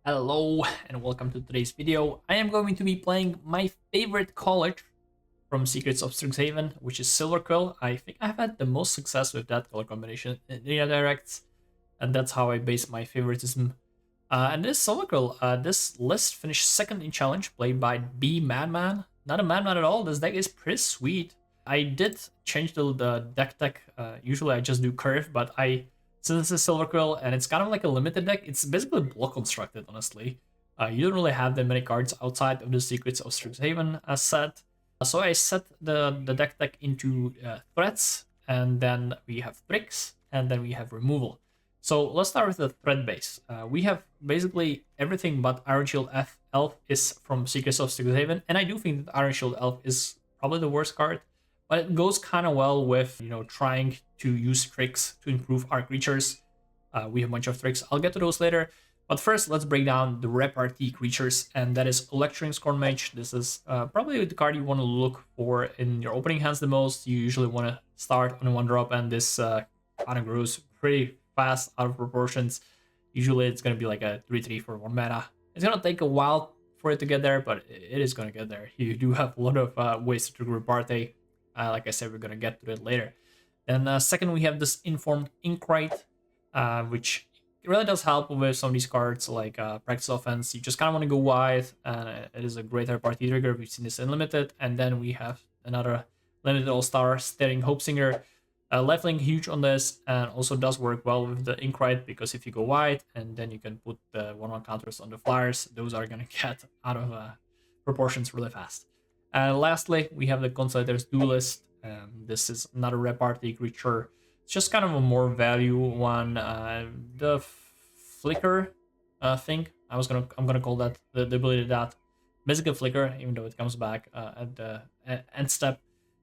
Hello and welcome to today's video. I am going to be playing my favorite college from Secrets of Strixhaven, which is Silverquill. I think I've had the most success with that color combination in the directs, and that's how I base my favoritism. And this Silverquill, this list finished second in challenge, played by B Madman. Not a madman at all. This deck is pretty sweet. I did change the deck tech. Usually I just do curve, but since it's a Silverquill and it's kind of like a limited deck, it's basically block constructed, honestly. You don't really have that many cards outside of the Secrets of Strixhaven set. So I set the deck tech into threats, and then we have tricks, and then we have removal. So let's start with the threat base. We have basically everything but Iron Shield Elf is from Secrets of Strixhaven, and I do think that Iron Shield Elf is probably the worst card, but it goes kind of well with, trying to use tricks to improve our creatures. We have a bunch of tricks. I'll get to those later. But first, let's break down the Repartee creatures, and that is Electring Scorn Mage. This is probably the card you want to look for in your opening hands the most. You usually want to start on a 1-drop, and this kind of grows pretty fast out of proportions. Usually it's going to be like a 3/3 for 1 mana. It's going to take a while for it to get there, but it is going to get there. You do have a lot of ways to trigger Repartee. Like I said, we're going to get to it later. Then second, we have this Informed Inkrite, which really does help with some of these cards like Practice Offense. You just kind of want to go wide, and it is a great Repartee trigger. We've seen this in Limited. And then we have another Limited All-Star, Staring Hopesinger. Lifelink huge on this, and also does work well with the Inkrite, because if you go wide, and then you can put the 1/1 counters on the flyers, those are going to get out of proportions really fast. And lastly, we have the Consolidator's Duelist. This is another Repartee creature. It's just kind of a more value one. The Flicker thing, I'm gonna call that the ability that basically Flicker, even though it comes back at the end step.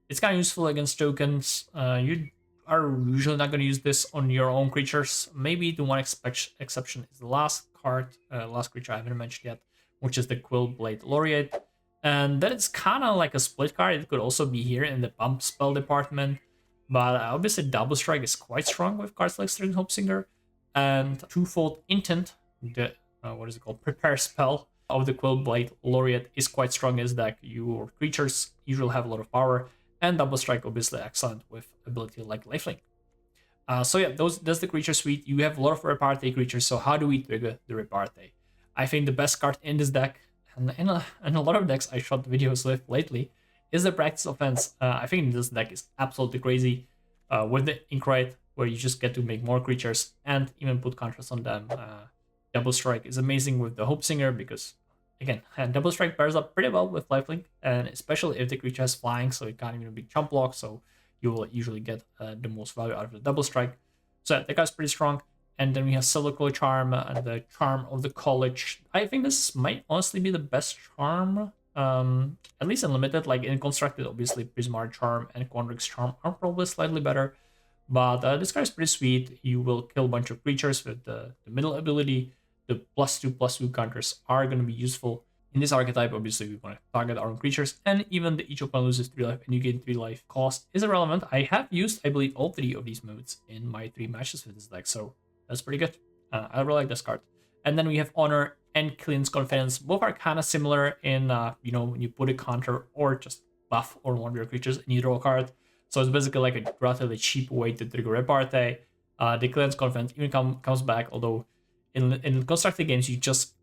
It's kind of useful against tokens. You are usually not going to use this on your own creatures. Maybe the one exception is the last creature I haven't mentioned yet, which is the Quill Blade Laureate. And that is kind of like a split card. It could also be here in the pump spell department. But obviously Double Strike is quite strong with cards like String Hopesinger. And Twofold Intent, the what is it called? Prepare spell of the Quill Blade Laureate is quite strong as deck. Your creatures usually have a lot of power. And Double Strike obviously excellent with ability like Lifelink. So yeah, that's the creature suite. You have a lot of Repartee creatures, so how do we trigger the Repartee? I think the best card in this deck, and in a lot of decks I shot videos with lately, is the Practice Offense. I think this deck is absolutely crazy with the Inkrite, where you just get to make more creatures and even put counters on them. Double Strike is amazing with the Hopesinger, because again, Double Strike pairs up pretty well with Lifelink, and especially if the creature has flying, so it can't even be chump block, so you will usually get the most value out of the Double Strike. So yeah, that guy's pretty strong. And then we have Silverquill Charm, the Charm of the College. I think this might honestly be the best charm, at least in Limited. Like in Constructed, obviously Prismar Charm and Quandrix Charm are probably slightly better. But this card is pretty sweet. You will kill a bunch of creatures with the middle ability. The +2/+2 counters are going to be useful. In this archetype, obviously, we want to target our own creatures, and even the each opponent loses 3 life and you gain 3 life cost is irrelevant. I have used, I believe, all 3 of these modes in my 3 matches with this deck, so that's pretty good. I really like this card. And then we have Honor and Killian's Confidence. Both are kind of similar in, when you put a counter or just buff on one of your creatures and you draw a card. So it's basically like a relatively cheap way to trigger Repartee. The Killian's Confidence even comes back, although in constructed games, you just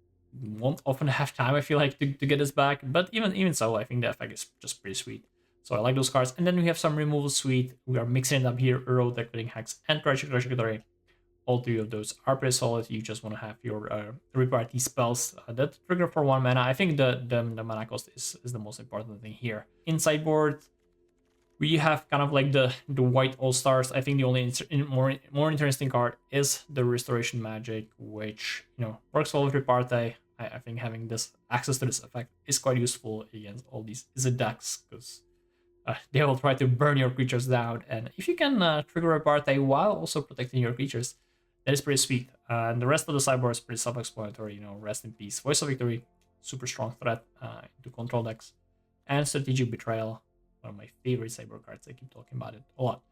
won't often have time, I feel like, to get this back. But even so, I think the effect is just pretty sweet. So I like those cards. And then we have some removal suite. We are mixing it up here: Euro, Decorating Hex, and Trajectory. All 3 of those are pretty solid. You just want to have your Repartee spells that trigger for 1 mana. I think the mana cost is the most important thing here. In sideboard, we have kind of like the white all-stars. I think the only more interesting card is the Restoration Magic, which works well with Repartee. I think having this access to this effect is quite useful against all these Izzet decks, because they will try to burn your creatures down, and if you can trigger Repartee while also protecting your creatures, that is pretty sweet. And the rest of the sideboard is pretty self-explanatory. Rest in Peace, Voice of Victory, super strong threat to control decks, and Strategic Betrayal, one of my favorite sideboard cards. I keep talking about it a lot.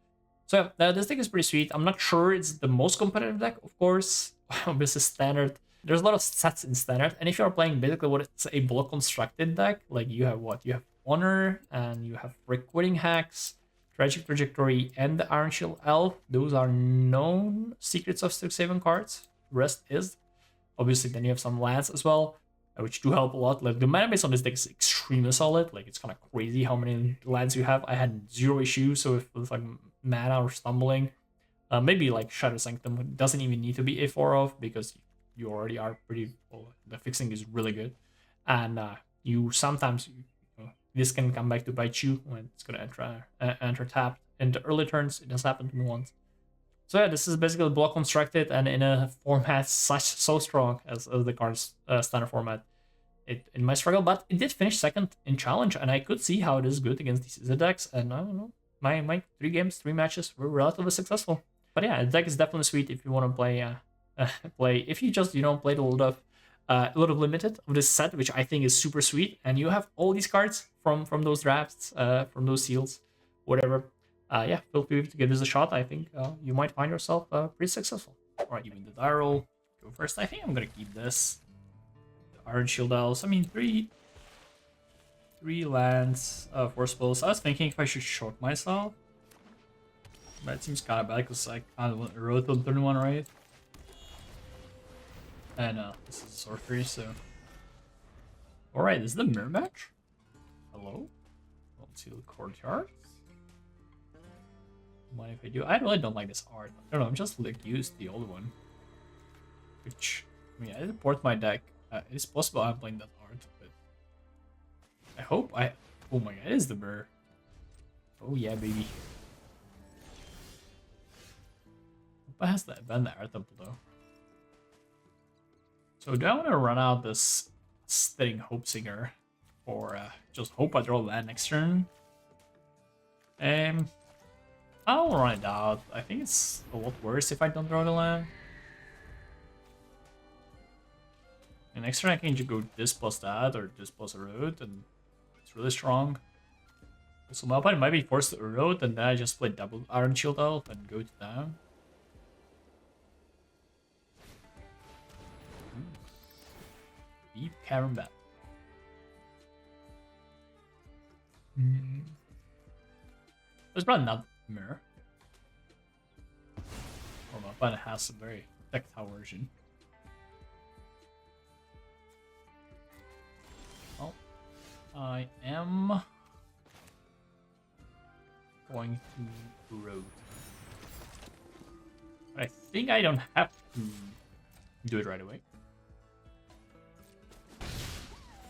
So yeah, this deck is pretty sweet. I'm not sure it's the most competitive deck, of course. This is standard. there's a lot of sets in standard, and if you're playing basically what it's a block constructed deck, like you have what? You have Honor, and you have Requiting Hacks, Tragic Trajectory, and the Iron Shield Elf. Those are known Secrets of Strixhaven cards. The rest is. Obviously, then you have some lands as well, which do help a lot. Like the mana base on this deck is extremely solid. Like it's kind of crazy how many lands you have. I had zero issues, so if it's like mana or stumbling, maybe like Shadow Sanctum doesn't even need to be a 4 of because you already are pretty well. The fixing is really good, and you sometimes this can come back to bite you when it's gonna enter tapped. In the early turns, it has happened to me once. So yeah, this is basically block constructed, and in a format so strong as the cards standard format, it might struggle, but it did finish second in challenge, and I could see how it is good against these decks. And I don't know, my 3 matches were relatively successful. But yeah, the deck is definitely sweet if you want to play if you just played a lot of limited of this set, which I think is super sweet, and you have all these cards from those drafts, from those seals, whatever. Yeah, feel free to give this a shot. I think you might find yourself pretty successful. All right, you win the die roll. Go first. I think I'm gonna keep this. The Iron Shield Elves. I mean, three lands, 4 spells. I was thinking if I should short myself, but it seems kind of bad because I kind of wrote on turn 1, right? And this is a sorcery, so. Alright, this is the mirror match. Hello? Let's see the courtyard. Mind if I do? I really don't like this art. I don't know, I'm just like used the old one. Which, I mean, I import my deck. It's possible I'm playing that art, but I hope I. Oh my god, it is the mirror. Oh yeah, baby. Hope it has that event the art temple though. So do I want to run out this Steadying Hope Singer, or just hope I draw land next turn? I'll run it out. I think it's a lot worse if I don't draw the land. And next turn I can just go this plus that, or this plus a road, and it's really strong. So my opponent might be forced to erode, and then I just play double Iron Shield Elf and go to down. Deep Cavern Bat. There's probably not mirror. Or my opponent has a very tactile version. Well, I am going to road. But I think I don't have to do it right away.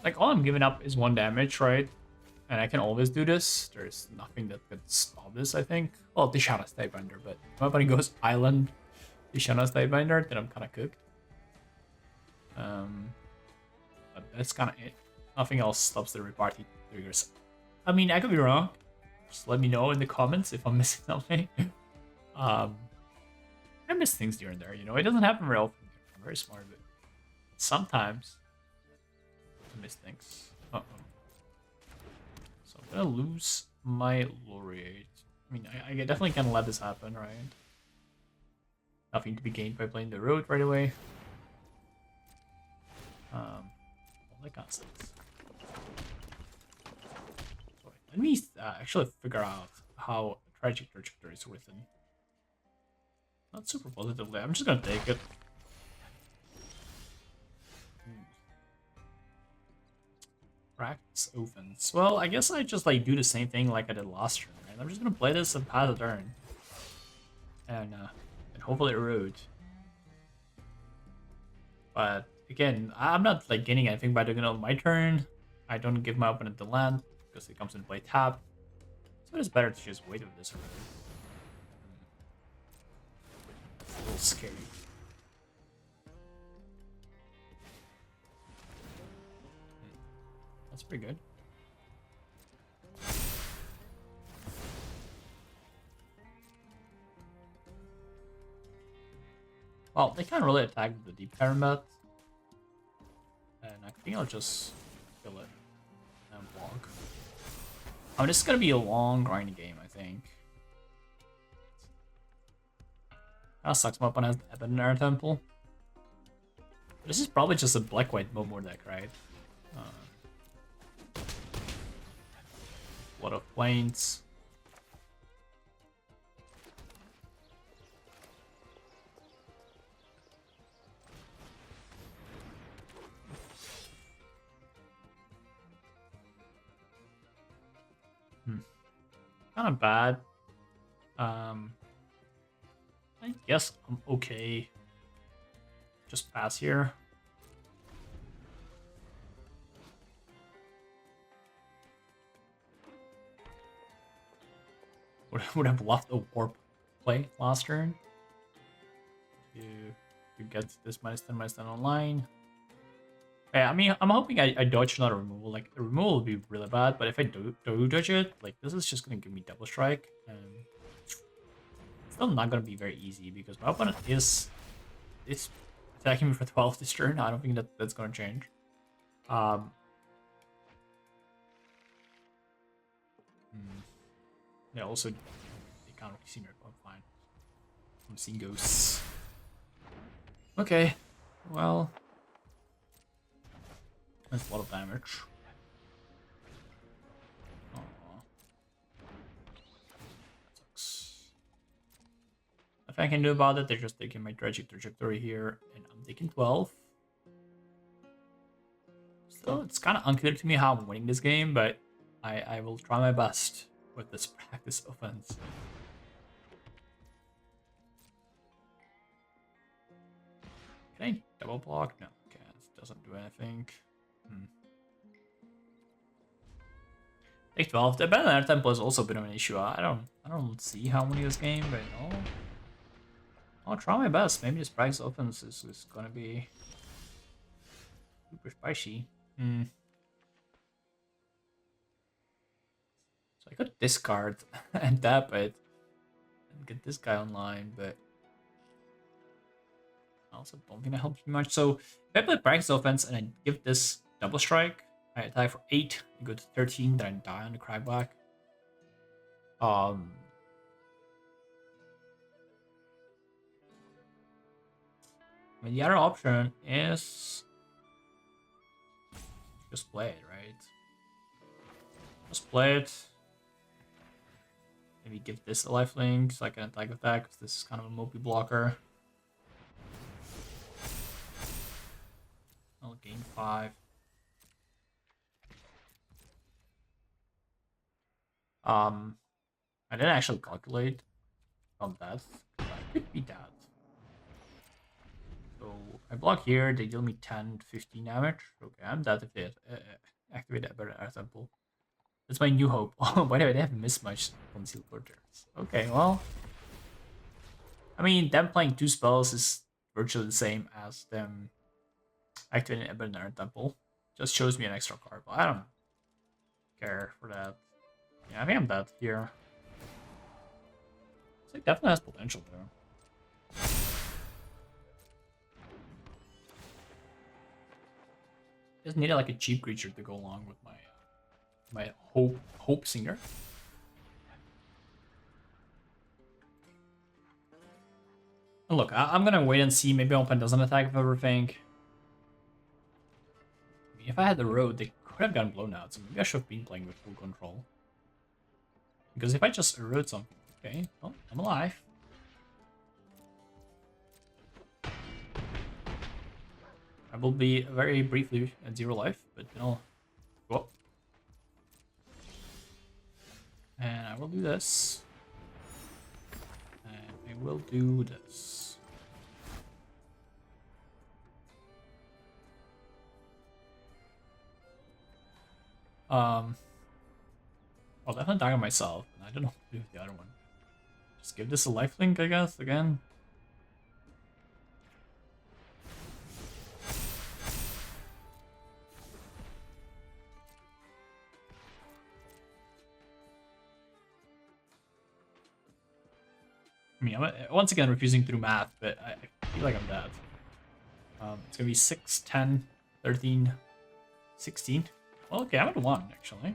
Like, all I'm giving up is 1 damage, right? And I can always do this. There's nothing that could stop this, I think. Well, Tishana's Tidebinder, but if my buddy goes Island, Tishana's Tidebinder, then I'm kind of cooked. But that's kind of it. Nothing else stops the Repartee triggers. I mean, I could be wrong. Just let me know in the comments if I'm missing something. I miss things here and there, you know? It doesn't happen very often. I'm very smart, but sometimes I miss things. Uh-oh. So I'm gonna lose my Laureate. I mean, I definitely can let this happen, right? Nothing to be gained by playing the road right away. All that kind of sense. Let me actually figure out how Tragic Trajectory is written. Not super positively. I'm just gonna take it. Practice offense. Well, I guess I just like do the same thing like I did last turn, right? I'm just gonna play this and pass the turn, and hopefully erode. But again, I'm not like gaining anything by doing it on my turn. I don't give my opponent the land because it comes into play tap. So it's better to just wait with this erode. It's a little scary. That's pretty good. Well, they can't really attack the deep pyramid. And I think I'll just kill it and block. I mean, this is gonna be a long grinding game, I think. Kinda sucks my opponent has the Ebon Air Temple. This is probably just a black-white Momo deck, right? A lot of planes. Kind of bad. I guess I'm okay. Just pass here. Would have loved a warp play last turn. You get this -10/-10 online. Yeah, I mean, I'm hoping I dodge not a removal. Like, the removal would be really bad, but if I do dodge it, like, this is just gonna give me double strike. And it's still not gonna be very easy because my opponent is attacking me for 12 this turn. I don't think that's gonna change. Yeah, also, they can't really see me. I'm fine. I'm seeing ghosts. Okay, well, that's a lot of damage. Aww. That sucks. Nothing I can do about it. They're just taking my tragic trajectory here, and I'm taking 12. Still, it's kind of unclear to me how I'm winning this game, but I will try my best with this practice offense. Can I double block? No, okay, it doesn't do anything. Take 12. The Abandoned Air Temple has also been an issue. I don't see how many this game, but I'll try my best. Maybe this practice offense is gonna be super spicy. So I could discard and tap it and get this guy online, but I also don't think that helps me much. So if I play practice offense and I give this double strike, I attack for 8, I go to 13, then I die on the crackback. I mean, the other option is just play it, right? Just play it. Maybe give this a lifelink so I can attack with that, because this is kind of a mopey blocker. I'll gain 5. I didn't actually calculate on that. I could be that. So I block here, they deal me 10, 15 damage. Okay, I'm dead if they activate that better temple. That's my new hope. Oh, by the way, they haven't missed much on Seal Quarters. Okay, well, I mean, them playing 2 spells is virtually the same as them activating a better temple. Just shows me an extra card, but I don't care for that. Yeah, I think I'm dead here. It's like definitely has potential there. Just needed like a cheap creature to go along with my hope singer. And look, I'm gonna wait and see. Maybe open doesn't attack with everything. I mean, if I had the road, they could have gotten blown out. So maybe I should have been playing with full control. Because if I just erode something, okay, well, I'm alive. I will be very briefly at 0 life, but then I'll go up. And I will do this. And I will do this. I'll definitely die on myself, and I don't know what to do with the other one. Just give this a lifelink, I guess, again. I mean, I'm once again refusing to do math, but I feel like I'm dead. It's gonna be 6, 10, 13, 16. Well, okay, I'm at 1, actually.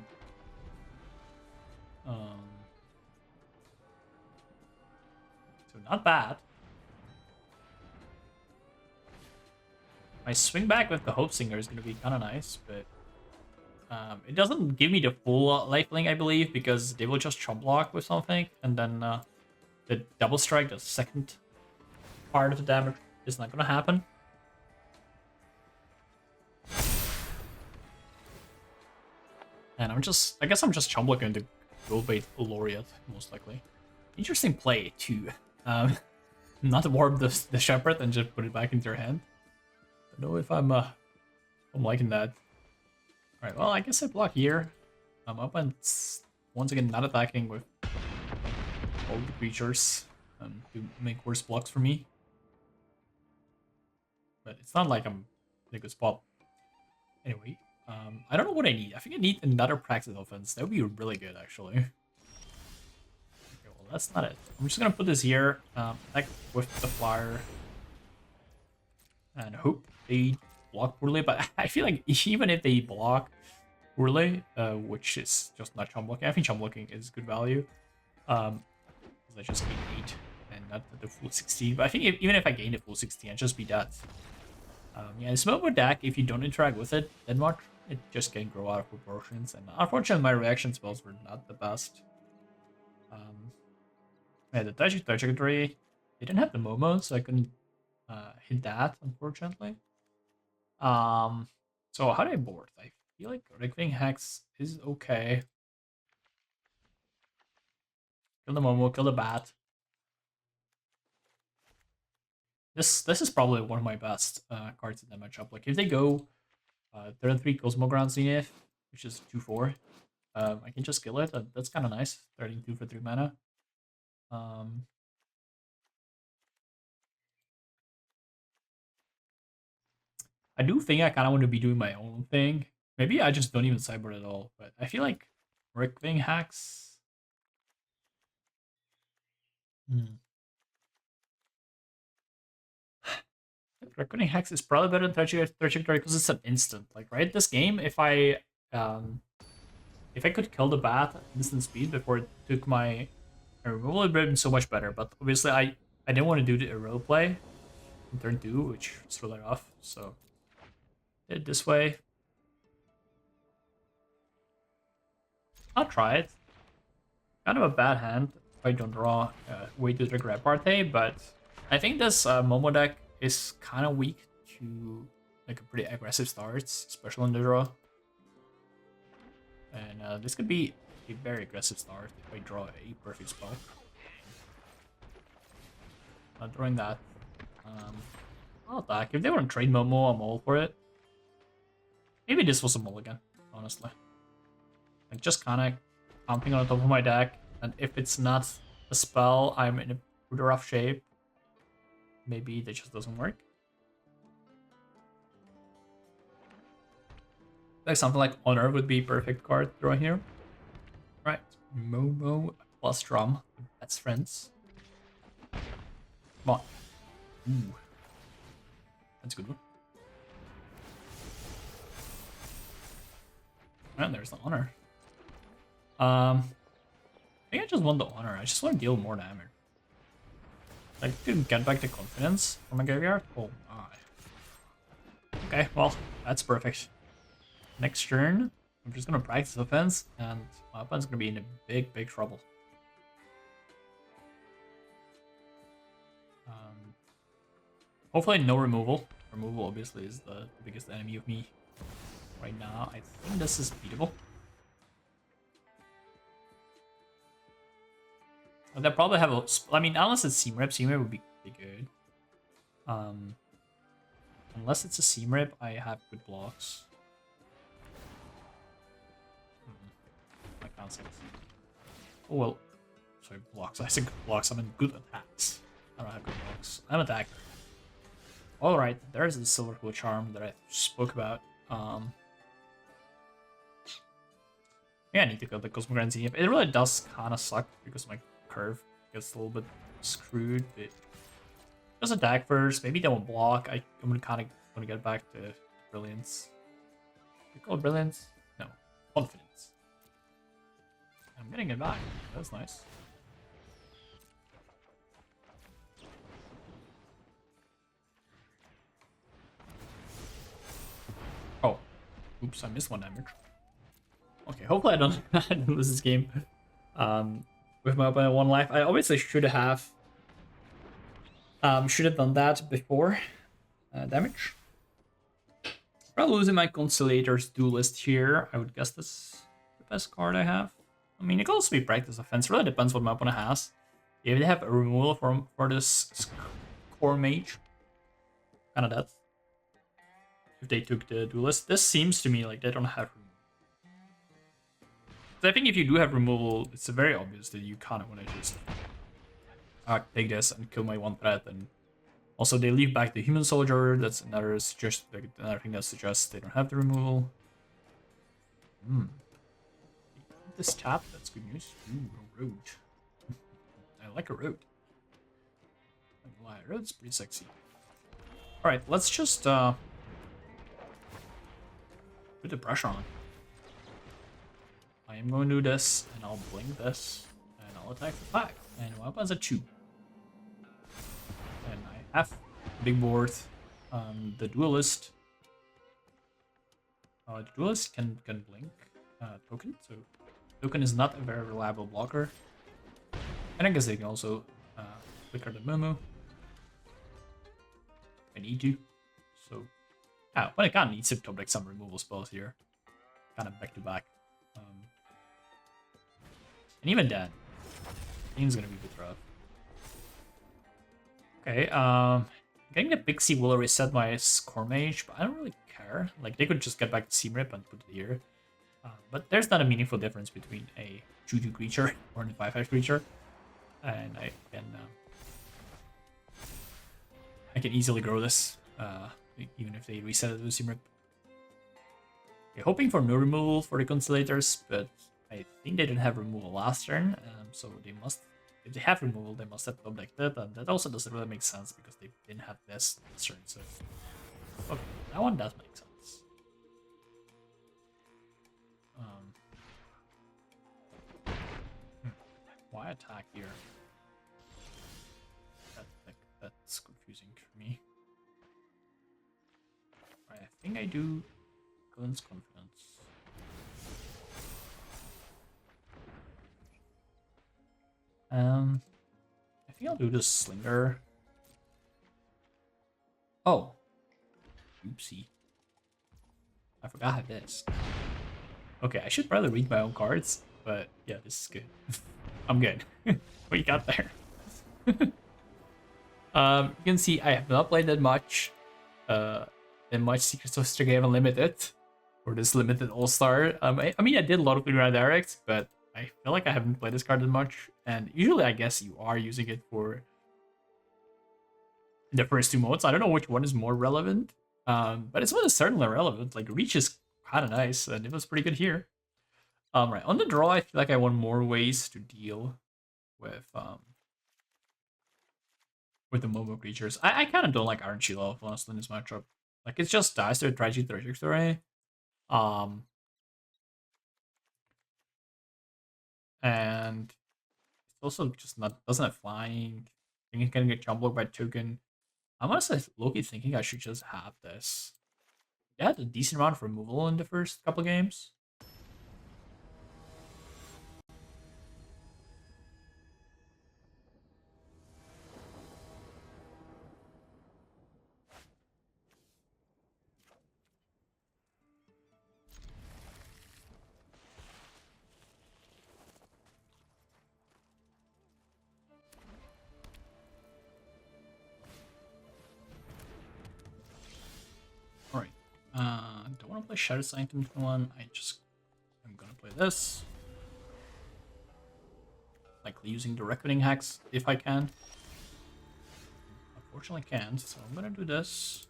So not bad. My swing back with the Hope Singer is going to be kind of nice, but it doesn't give me the full lifelink, I believe, because they will just chump block with something, and then the double strike, the second part of the damage, is not going to happen. And I guess I'm just chump blocking the Gold Bait Laureate, most likely. Interesting play, too. Not to warp the Shepherd and just put it back into your hand. I don't know if I'm liking that. Alright, well, I guess I block here. I'm up and once again not attacking with all the creatures to make worse blocks for me. But it's not like I'm in a good spot. Anyway, I don't know what I need. I think I need another practice offense. That would be really good, actually. Okay, well, that's not it. I'm just gonna put this here, attack with the flyer, and hope they block poorly. But I feel like even if they block poorly, which is just not chump blocking, I think chump blocking is good value. Because I just gain 8 and not the full 16. But I think even if I gain the full 16, I'd just be dead. Yeah, this Momo deck, if you don't interact with it that much, it just can grow out of proportions. And unfortunately, my reaction spells were not the best. Yeah, the trajectory, they didn't have the Momo, so I couldn't hit that, unfortunately. So how do I board? I feel like Rickving Hex is okay. Kill the Momo, kill the Bat. This is probably one of my best cards in that matchup. Like if they go turn 3 Cosmoground Zenith, which is 2/4, I can just kill it. That's kind of nice. 32 for 3 mana. I do think I kind of want to be doing my own thing. Maybe I just don't even sideboard at all. But I feel like Rickving Hacks. Rickving Hacks is probably better than Trajectory because it's an instant. Like right, this game, if I could kill the Bat at instant speed before it took my removal, it would have been so much better. But obviously, I didn't want to do the hero play in turn 2, which was really rough. So did it this way. I'll try it. Kind of a bad hand if I don't draw way too big Repartee, but I think this Momo deck is kind of weak to like a pretty aggressive starts, especially on the draw. And this could be a very aggressive start if I draw a perfect spell. Not drawing that. I'll attack. If they want to trade Momo, I'm all for it. Maybe this was a mulligan, honestly. Like just kind of pumping on the top of my deck, and if it's not a spell, I'm in a pretty rough shape. Maybe that just doesn't work. Like something like Honor would be a perfect card to draw here. Right, Momo plus Drum, best friends. Come on. Ooh. That's a good one. And there's the Honor. I think I just want the Honor. I just want to deal more damage. I can get back the confidence from my graveyard. Oh my. Okay, well, that's perfect. Next turn, I'm just gonna practice offense, and my opponent's gonna be in a big trouble. Hopefully no removal. Removal obviously is the biggest enemy of me right now. I think this is beatable. They'll probably have a... I mean, unless it's Seam Rip would be pretty good. Unless it's a Seam Rip, I have good blocks. My concept. Oh well. Sorry, blocks. I said good blocks. I mean good attacks. I don't have good blocks. I'm attacker. Alright, there's the Silverquill charm that I spoke about. Yeah, I need to go the Cosmogram Zenith. It really does kind of suck because my curve gets a little bit screwed. But just attack first. Maybe they won't block. I'm gonna kind of want to get back to Brilliance. You call it Brilliance? No, Confidence. I'm getting it back. That's nice. Oops, I missed 1 damage. Okay, hopefully I don't, I don't lose this game. With my opponent 1 life. I obviously should have done that before damage. Probably losing my Conciliator's Duelist here. I would guess that's the best card I have. I mean, it could also be Practice Offense. It really depends what my opponent has. If they have a removal for this core mage, kind of dead. If they took the Duelist, this seems to me like they don't have removal. So I think if you do have removal, it's very obvious that you kind of want to just take this and kill my 1 threat. And also they leave back the Human Soldier. That's another thing that suggests they don't have the removal. This tap, that's good news. Ooh, a road. I like a road. A road's pretty sexy. Alright, let's just put the pressure on. I am going to do this, and I'll blink this, and I'll attack the pack. And my weapon's a 2. And I have big board. The Duelist. The Duelist can blink token, so token is not a very reliable blocker. And I guess they can also flicker the Momo. I need to. So, but I kind of need to top deck some removal spells here. Kind of back to back. And even then, game's gonna be a bit rough. Okay, getting the Pixie will reset my Core Mage, but I don't really care. Like, they could just get back the Seam Rip and put it here. But there's not a meaningful difference between a 2/2 creature or a 5/5 creature. And I can easily grow this, even if they reset it to Seam Rip. Okay, hoping for no removal for the Conciliators, but I think they didn't have removal last turn, so they must, if they have removal, they must have top decked it, and that also doesn't really make sense because they didn't have this turn, so... Okay, that one does make sense. Why attack here? That's confusing for me. Alright, I think I do Glen's Confidence. I think I'll do the Slinger. Oh. Oopsie. I forgot I have this. Okay, I should probably read my own cards, but yeah, this is good. I'm good. What you got there? You can see I have not played that much Secrets of Strixhaven Limited, or this limited All-Star. I mean, I did a lot of Green Direct, but I feel like I haven't played this card that much. And usually, I guess you are using it for the first 2 modes. I don't know which one is more relevant, but this one is certainly relevant. Like, Reach is kind of nice, and it was pretty good here. Right, on the draw, I feel like I want more ways to deal with the Momo creatures. I kind of don't like Iron Shield, honestly, in this matchup. Like, it's just dies to a Tragic Trajectory. And it's also just doesn't have flying. I think it's gonna get jump blocked by token. I'm honestly low-key thinking I should just have this. They had a decent amount of removal in the first couple games. Don't want to play Shadow Sanctum one. I'm gonna play this. Likely using the Reckoning Hex if I can. Unfortunately, can't. So I'm gonna do this.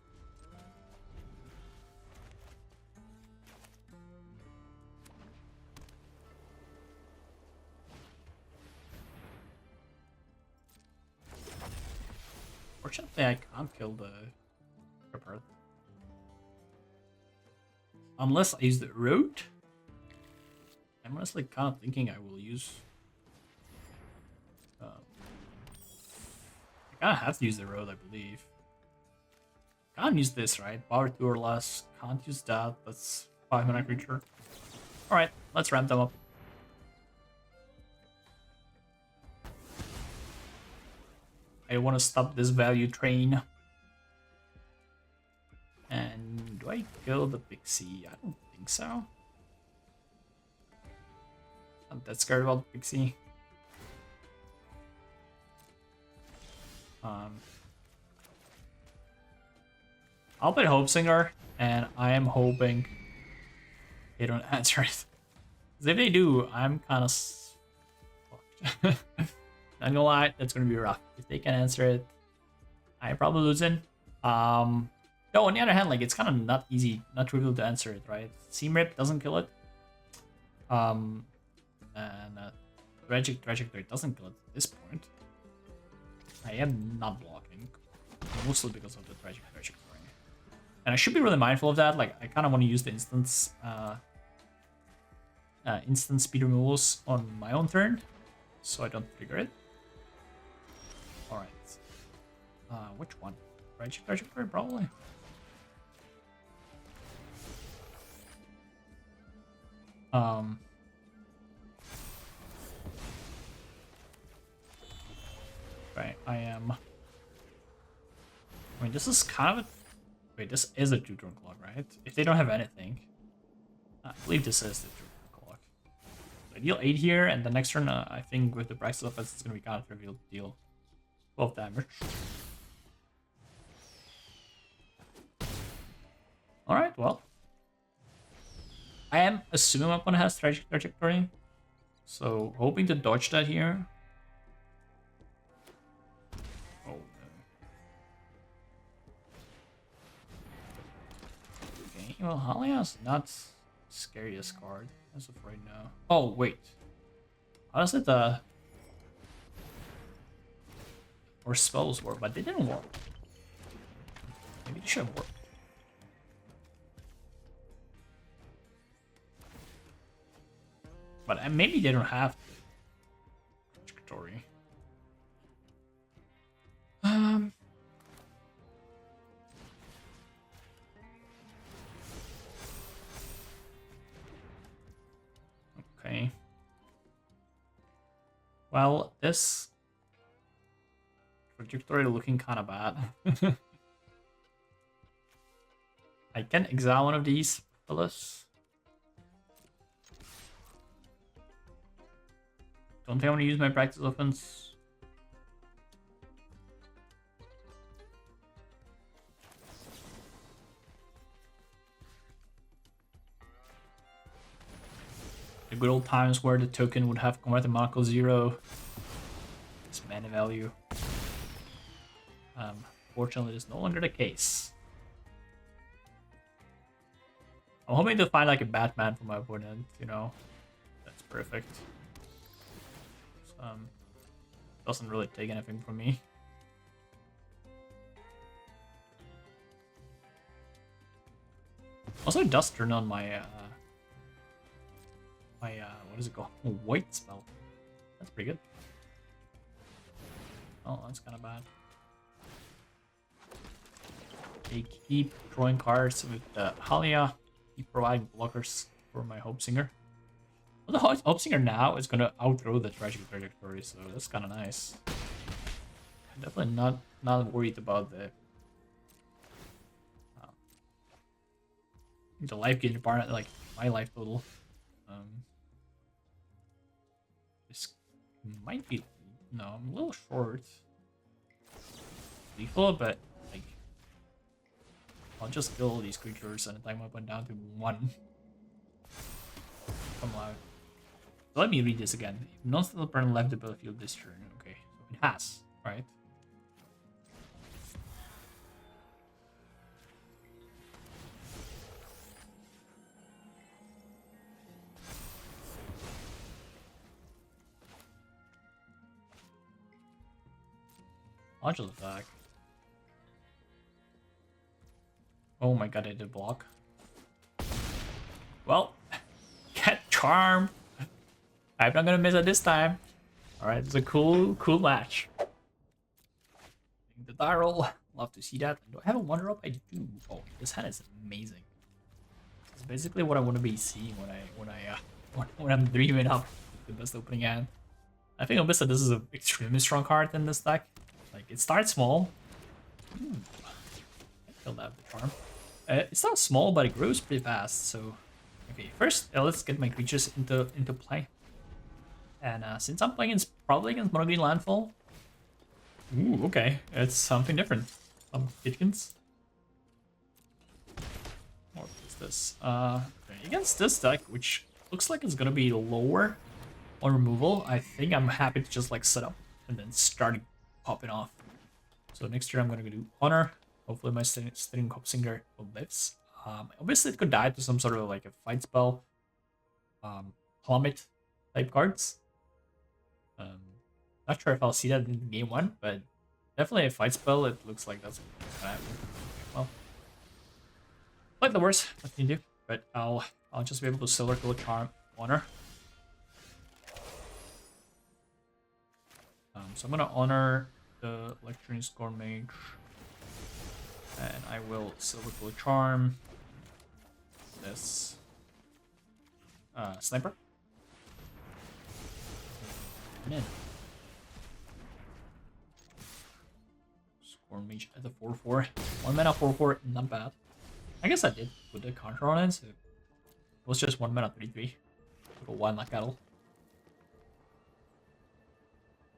Fortunately, I can't kill the Repartee. Unless I use the road. I'm honestly kind of thinking I will use... I kind of have to use the road, I believe. Can't use this, right? Power 2 or less. Can't use that. That's 5-mana creature. Alright, let's ramp them up. I want to stop this value train. And do I kill the Pixie? I don't think so. Not that scared about the Pixie. I'll play Hope Singer, and I am hoping they don't answer it. Because if they do, I'm kind of fucked. Not gonna lie, that's gonna be rough. If they can answer it, I'm probably losing. Though on the other hand, like it's kind of not easy, not trivial to answer it, right? Seam Rip doesn't kill it. And Tragic Trajectory doesn't kill it at this point. I am not blocking, mostly because of the Tragic Trajectory. And I should be really mindful of that. Like, I kind of want to use the instant speed removals on my own turn, so I don't trigger it. All right. Which one? Tragic Trajectory, probably. Right, I mean, this is kind of a... Wait, this is a 2-turn clock, right? If they don't have anything, I believe this is the 2-turn clock. So I deal 8 here, and the next turn, I think with the Praxis Offense, it's going to be kind of trivial to deal 12 damage. Alright, well. I am assuming my opponent has Tragic Trajectory, so hoping to dodge that here. Oh, no. Okay, well, Halia's not scariest card as of right now. Oh, wait. How does it, or spells work, but they didn't work. Maybe they should have worked. But maybe they don't have Trajectory. Okay. Well, this Trajectory looking kind of bad. I can exile one of these fellas. Don't think I want to use my Practice Offense. The good old times where the token would have converted Marco 0. This mana value. Fortunately, it's no longer the case. I'm hoping to find like a Batman for my opponent, you know. That's perfect. Doesn't really take anything from me. Also, it does turn on my what is it called? White spell. That's pretty good. Oh, that's kind of bad. They keep drawing cards with Halia. Keep providing blockers for my Hope Singer. Well, the Hope Singer now is gonna outgrow the Tragic Trajectory, so that's kind of nice. I'm definitely not worried about the life gain part, like my life total. This might be I'm a little short. Lethal, but like I'll just kill these creatures and time up and down to 1. Come on. So let me read this again. If non-stealth opponent left the battlefield this turn. Okay, so it has, right? I'll just attack. Oh my god, I did block. Well, get charmed. I'm not gonna miss it this time. Alright, it's a cool match. The die roll. Love to see that. Do I have a Wonder Up? I do. Oh, this hand is amazing. This basically what I want to be seeing when I'm dreaming up the best opening hand. I think obviously this is an extremely strong card in this deck. Like it starts small. Ooh, I still have the charm. It's not small, but it grows pretty fast. So, okay, first let's get my creatures into play. And since I'm playing probably against Mono Green Landfall. Ooh, okay, it's something different. Some Kitchens. What is this? Okay, against this deck, which looks like it's gonna be lower on removal, I think I'm happy to just like set up and then start popping off. So next turn I'm gonna do Honor. Hopefully my Stinging Copsinger lives. Obviously it could die to some sort of like a fight spell, plummet type cards. Not sure if I'll see that in game one, but definitely a fight spell. It looks like that's gonna happen. Well, like the worst, what can you do? But I'll just be able to Silverquill Charm Honor. So I'm gonna honor the Lecturing Scorn Mage, and I will Silverquill Charm this Sniper. And then Scorn Mage at the 4/4. 1 mana 4/4, not bad. I guess I did put the counter on it, so it was just 1 mana 3/3. Little Wild Black Cattle.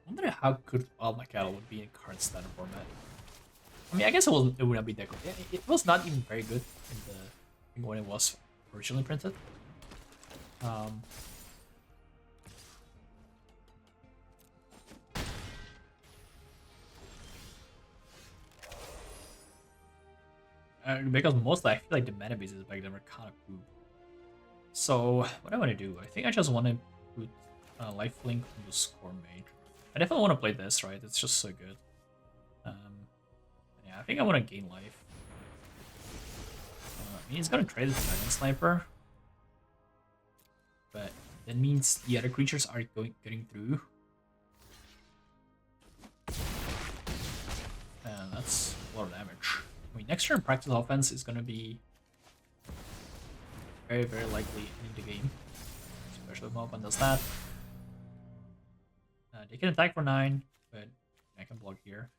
I wonder how good Wild Black Cattle would be in current standard format. I mean, I guess it wouldn't be that good. It was not even very good in when it was originally printed. Because mostly I feel like the mana bases back then were kind of poop. So what I want to do, I think I just want to put Lifelink on the Scorn Mage. I definitely want to play this, right? It's just so good. Yeah, I think I want to gain life. I mean, he's gonna trade the Dragon Sniper, but that means the other creatures are getting through. And that's a lot of damage. I mean, next turn practice offense is gonna be very, very likely in the game, especially if Momo does that. They can attack for 9, but I can block here.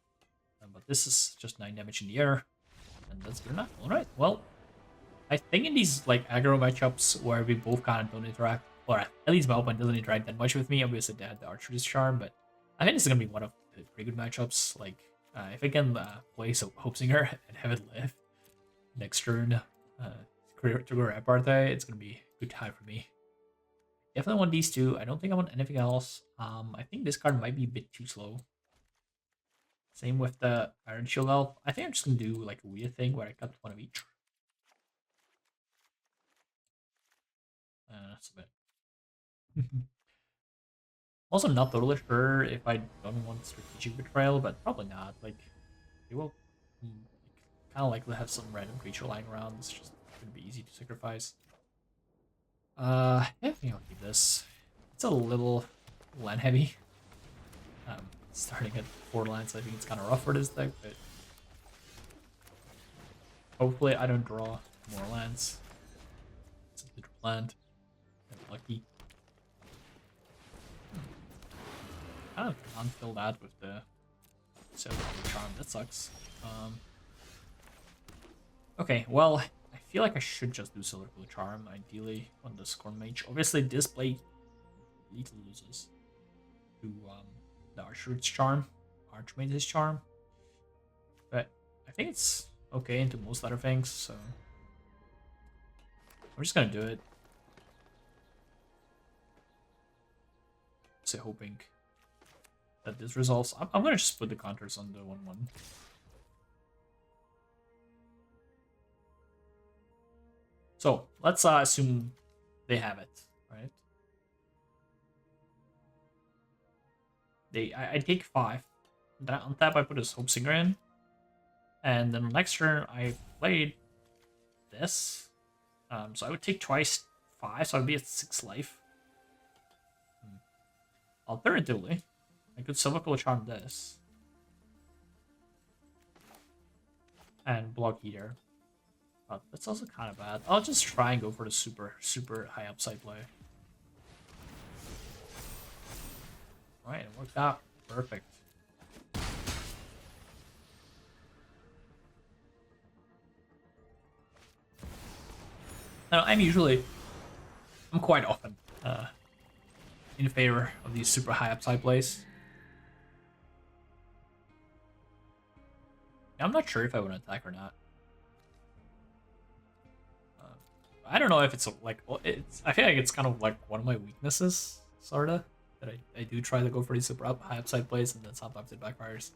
But this is just 9 damage in the air, and that's good enough. All right, well, I think in these like aggro matchups where we both kind of don't interact, or at least my opponent doesn't interact that much with me. Obviously, they had the Archer's Charm, but I think this is gonna be one of the pretty good matchups. Like, if I can play Hopesinger and have it live next turn to go Repartee, it's gonna be a good time for me. Definitely want these two. I don't think I want anything else. I think this card might be a bit too slow. Same with the Iron Shield Elf. I think I'm just gonna do like a weird thing where I cut one of each. That's a bit. Also, not totally sure if I don't want Strategic Betrayal, but probably not. Like, it will kind of likely have some random creature lying around. It's just gonna be easy to sacrifice. Yeah, I think I'll keep this. It's a little land heavy. Starting at 4 lands, I think it's kind of rough for this deck, but hopefully I don't draw more lands. It's a literal land. I'm lucky. I can't fill that with the Silverquill Charm. That sucks. Okay, well, I feel like I should just do Silverquill Charm, ideally, on the Scorn Mage. Obviously, this play lethal loses to the Archer's Charm, Archmage's Charm. But I think it's okay into most other things, so we're just gonna do it. So hoping that this resolves. I'm gonna just put the counters on the 1/1. So let's assume they have it, right? I take 5. On tap I put this Hopesinger in, and then next turn I played this. So I would take twice 5, so I'd be at 6 life. Alternatively, I could Silverquill Charm this and block either. But that's also kind of bad. I'll just try and go for the super high upside play. Right, it worked out. Perfect. Now, I'm quite often in favor of these super high upside plays. I'm not sure if I want to attack or not. I don't know if it's like I feel like it's kind of like one of my weaknesses, sorta. That I do try to go for these super high upside plays, and then sometimes it backfires.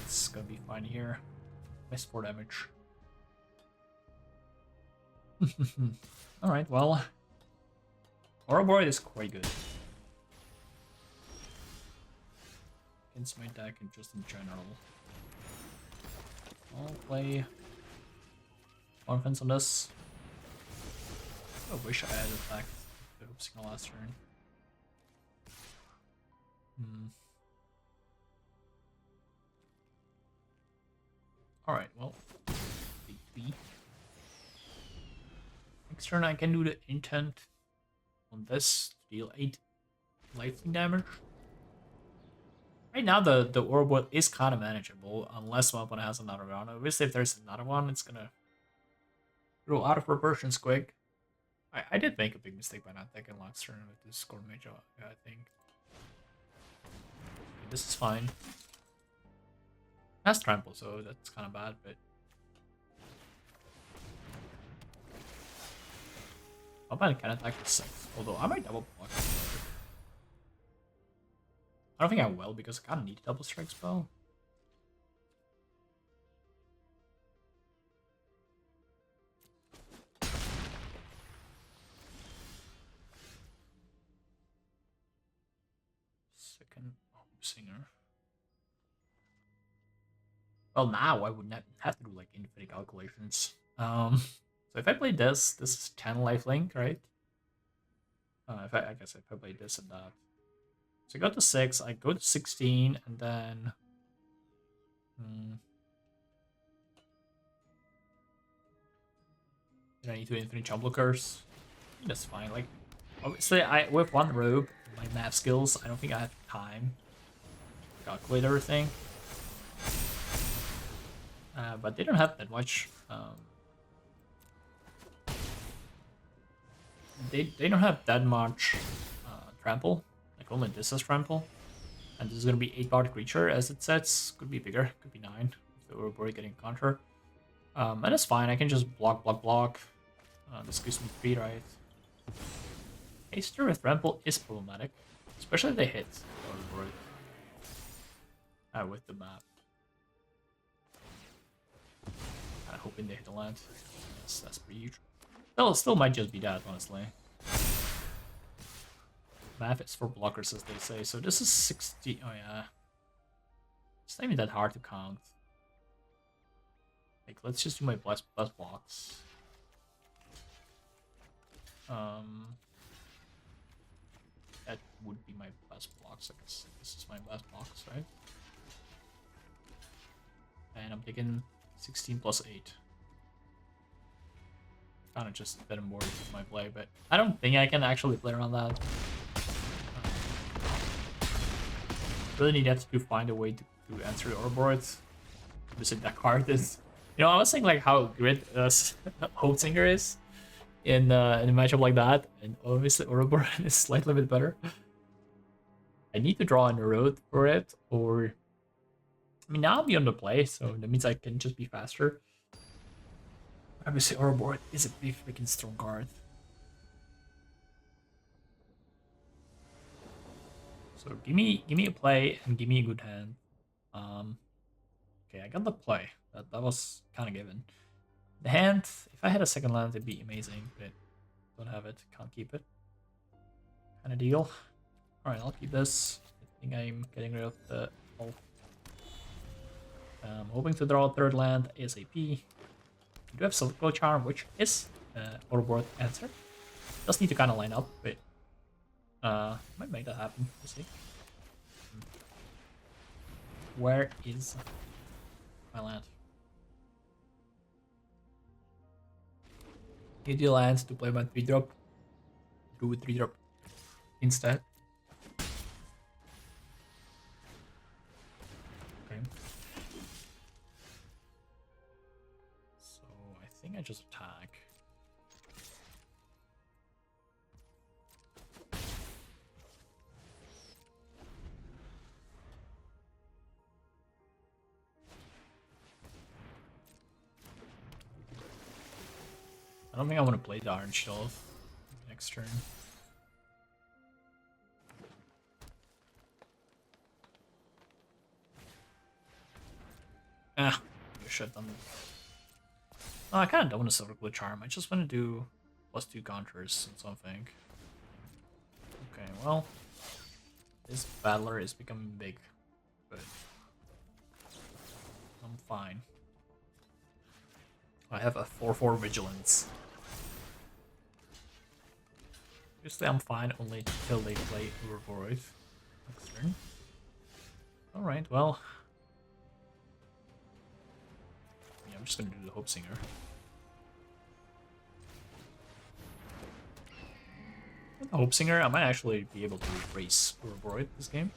It's gonna be fine here. Miss 4 damage. Alright, well, Ouroboros is quite good against my deck and just in general. I'll play offense on this. I wish I had attacked the Hoop Signal last turn. Alright, well, big B. Next turn I can do the intent on this to deal 8 lightning damage. Right now the Ouroboros is kind of manageable unless my opponent has another one. Obviously if there's another one it's gonna roll out of proportions quick. I did make a big mistake by not taking last turn with this score major, I think. Okay, this is fine. It has trample, so that's kind of bad, but I bet I can attack with 6, although I might double block. I don't think I will because I kind of need a double strike spell. Second singer. Well, now I would not have to do like infinite calculations. So if I play this is 10 lifelink, right? I guess if I play this and that. So I go to 6, I go to 16, and then I need to infinite jump blockers. That's fine. Like obviously with one robe, my math skills, I don't think I have time to calculate everything. But they don't have that much. They don't have that much trample. Like only this has trample, and this is gonna be 8-bar creature as it sets. Could be bigger. Could be 9 if the Ouroboros getting counter. And it's fine. I can just block. This gives me 3, right? Haster with trample is problematic, especially if they hit Ouroboros with the map. Kind of hoping they hit the land. That's pretty huge. Still might just be that, honestly. Math is for blockers, as they say. So this is 60. Oh yeah, it's not even that hard to count. Like, let's just do my plus blocks. That would be my best blocks. I guess this is my best blocks, right? And I'm taking 16 plus 8. Kind of just better board with my play, but I don't think I can actually play around that. Really need to find a way to answer the Ouroboros. Visit that card is, you know, I was saying like how great Singer is in a matchup like that, and obviously Ouroboros is slightly bit better. I need to draw on the road for it, or I mean now I'll be on the play, so that means I can just be faster. Obviously, Ouroboros is a big freaking strong card. So give me a play and give me a good hand. Okay, I got the play. That was kind of given. The hand, if I had a second land, it'd be amazing, but don't have it, can't keep it. Kind of deal. All right, I'll keep this. I think I'm getting rid of the elf. Hoping to draw a third land ASAP. We do have Silverquill Charm, which is Ouroboros answer. Just need to kind of line up, but might make that happen. We'll see. Where is my land? AD lands to play my 3-drop. Do a 3-drop instead. Okay. So I think I just attack. I don't think I want to play the Iron Shield next turn. Ah, you should done. Oh, I kind of don't want a Silverquill Charm. I just want to do +2 counters and something. Okay, well, this battler is becoming big, but I'm fine. I have a 4/4 vigilance. Obviously, I'm fine only until they play Overvoid next turn. Alright, well. Yeah, I'm just gonna do the Hope Singer. With the Hope Singer, I might actually be able to race Overvoid this game.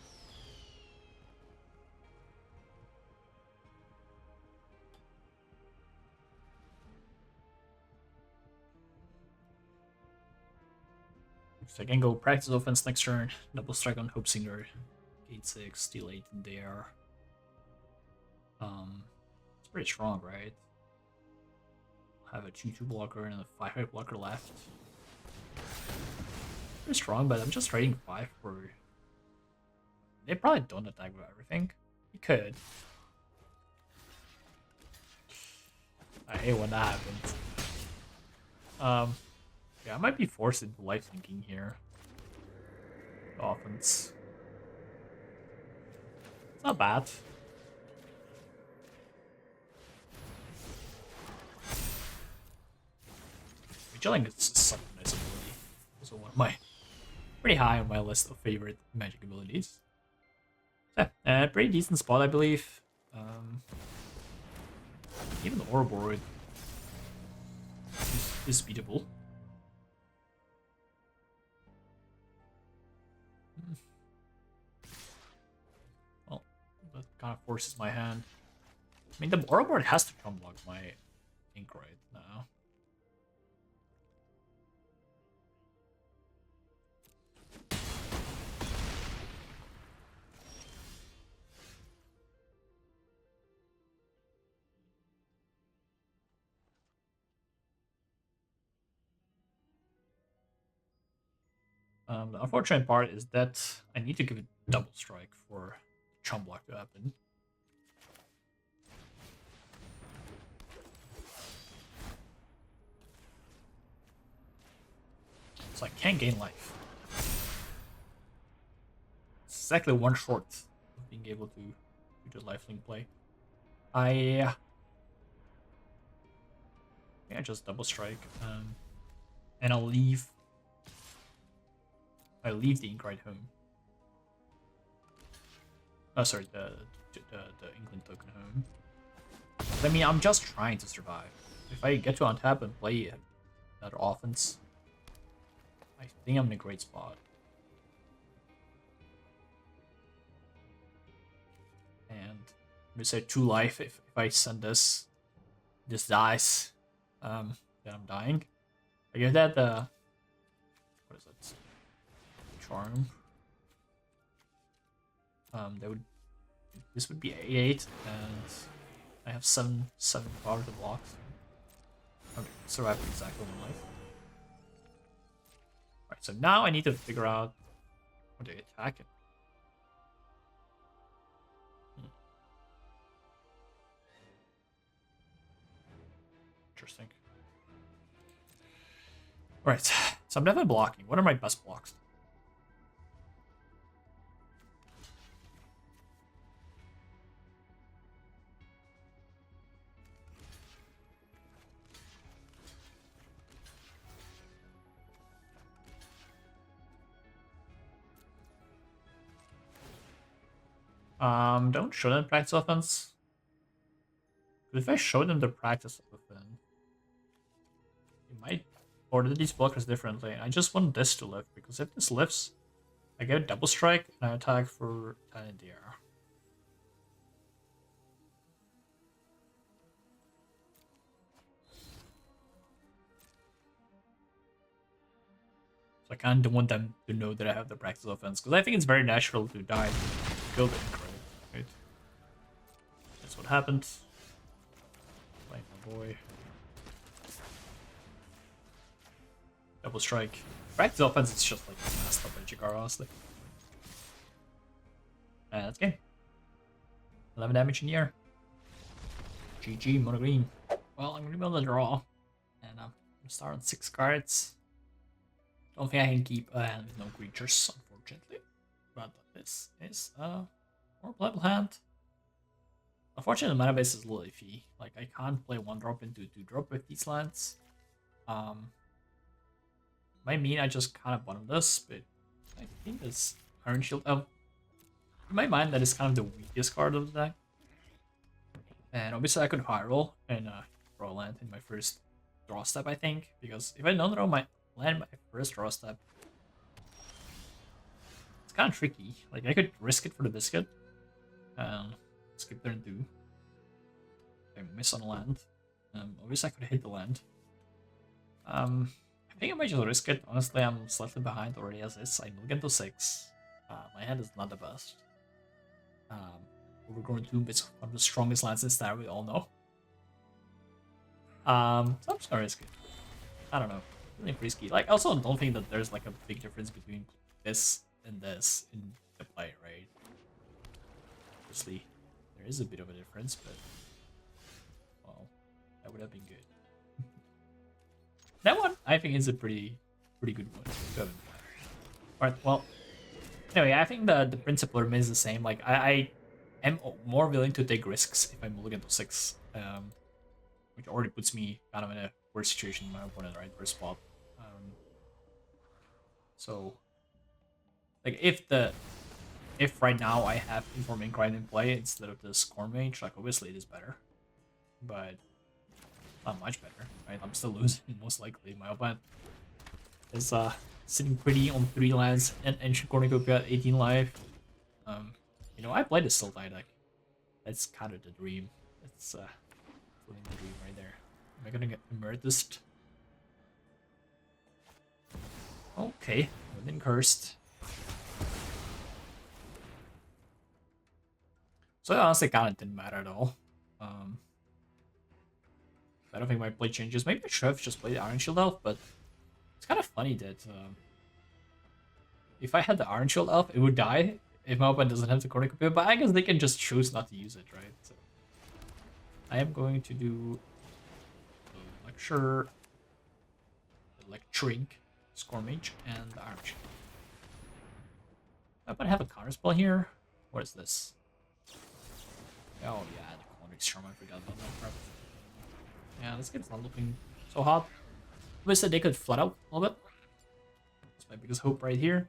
So I can go practice offense next turn, double strike on Hope Singer, Gate 6, steal 8 in there. It's pretty strong, right? I have a 2/2 blocker and a 5/5 blocker left. Pretty strong, but I'm just trading 5 for. They probably don't attack with everything. You could. I hate when that happens. Yeah, I might be forced into life thinking here. The offense. It's not bad. Vigiling is such a nice ability. Also one of my pretty high on my list of favorite magic abilities. Yeah, pretty decent spot, I believe. Even the Ouroboros is beatable. Well, that kind of forces my hand. I mean, the Ouroboros has to chum block my ink right now. The unfortunate part is that I need to give it double strike for chum block to happen. So I can't gain life. It's exactly one short of being able to do the lifelink play. I just double strike, and I'll leave. I leave the ink right home. Oh, sorry, the England token home. I mean, I'm just trying to survive. If I get to untap and play another offense, I think I'm in a great spot. And I'm gonna say 2 life if I send this dies, then I'm dying. I give that what is it? Charm. This would be 8/8, and I have 7 power to block. Okay, survive exactly 1 life. Alright, so now I need to figure out how to attack it. Interesting. Alright, so I'm definitely blocking. What are my best blocks? Don't show them practice offense. If I show them the practice offense, it might order these blockers differently. I just want this to live, because if this lives, I get a double strike and I attack for 10 in the air. So I kind of want them to know that I have the practice offense, because I think it's very natural to die to kill the Aggro, right? That's what happened. Like my boy. Double strike. Practice offense is just like messed up by Jigaro, honestly. And that's game. 11 damage in the air. GG, mono green. Well, I'm gonna be on the draw. And I'm gonna start on 6 cards. Don't think I can keep a hand with no creatures, unfortunately. But this is a more playable hand. Unfortunately, the mana base is a little iffy. Like, I can't play 1-drop into 2-drop with these lands. Might mean I just kind of bottom this, but I think this Iron Shield. In my mind, that is kind of the weakest card of the deck. And obviously, I could high roll and draw a land in my first draw step, I think. Because if I don't draw my land my first draw step, it's kind of tricky. Like, I could risk it for the biscuit. Skip turn 2. If I miss on a land. Obviously, I could hit the land. I think I might just risk it. Honestly, I'm slightly behind already as is. I will get to 6. My hand is not the best. Overgrown Tomb is one of the strongest lands in Star, we all know. So I'm just gonna risk it. I don't know. Really risky. Like, I also don't think that there's like a big difference between this and this in the play, right? Obviously, there is a bit of a difference, but well, that would have been good. That one, I think, is a pretty good one. Alright, well, anyway, I think the principle remains the same. Like, I am more willing to take risks if I'm looking to 6, which already puts me kind of in a worse situation than my opponent, right? Worse spot. So, like, if right now I have Informing Grind in play instead of the Scorn Mage, like, obviously it is better, but not much better, right? I'm still losing, most likely. My opponent is sitting pretty on 3 lands and Ancient Cornucopia at 18 life. You know, I played the Sultai deck. That's kind of the dream. That's living the dream right there. Am I gonna get Emeritus? Okay, within cursed. So honestly, kind of didn't matter at all. I don't think my play changes. Maybe I should have just played the Iron Shield Elf, but it's kind of funny that if I had the Iron Shield Elf, it would die if my opponent doesn't have the Cornucopia, but I guess they can just choose not to use it, right? So I am going to do Lecture, Electrink, Scorn Mage, and the Iron Shield. I might have a counter spell here. What is this? Oh yeah, the Quandary Storm, I forgot about that crap. Yeah, this game's not looking so hot. Wish that they could flat out a little bit. That's my biggest hope right here.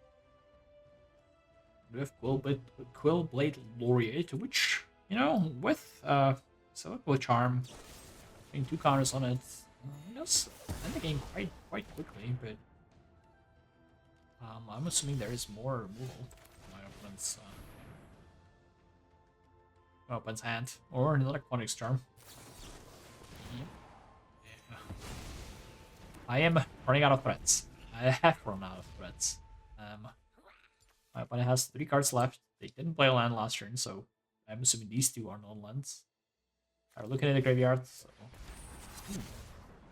We have Quillblade Laureate, which, you know, with Silverquill Charm, putting 2 counters on it, it does end the game quite quickly, but I'm assuming there is more removal in my opponent's hand, or another Quandary Storm. I am running out of threats. I have run out of threats. My opponent has 3 cards left. They didn't play a land last turn, so I'm assuming these 2 are non-lands. I'm looking at the graveyard, so...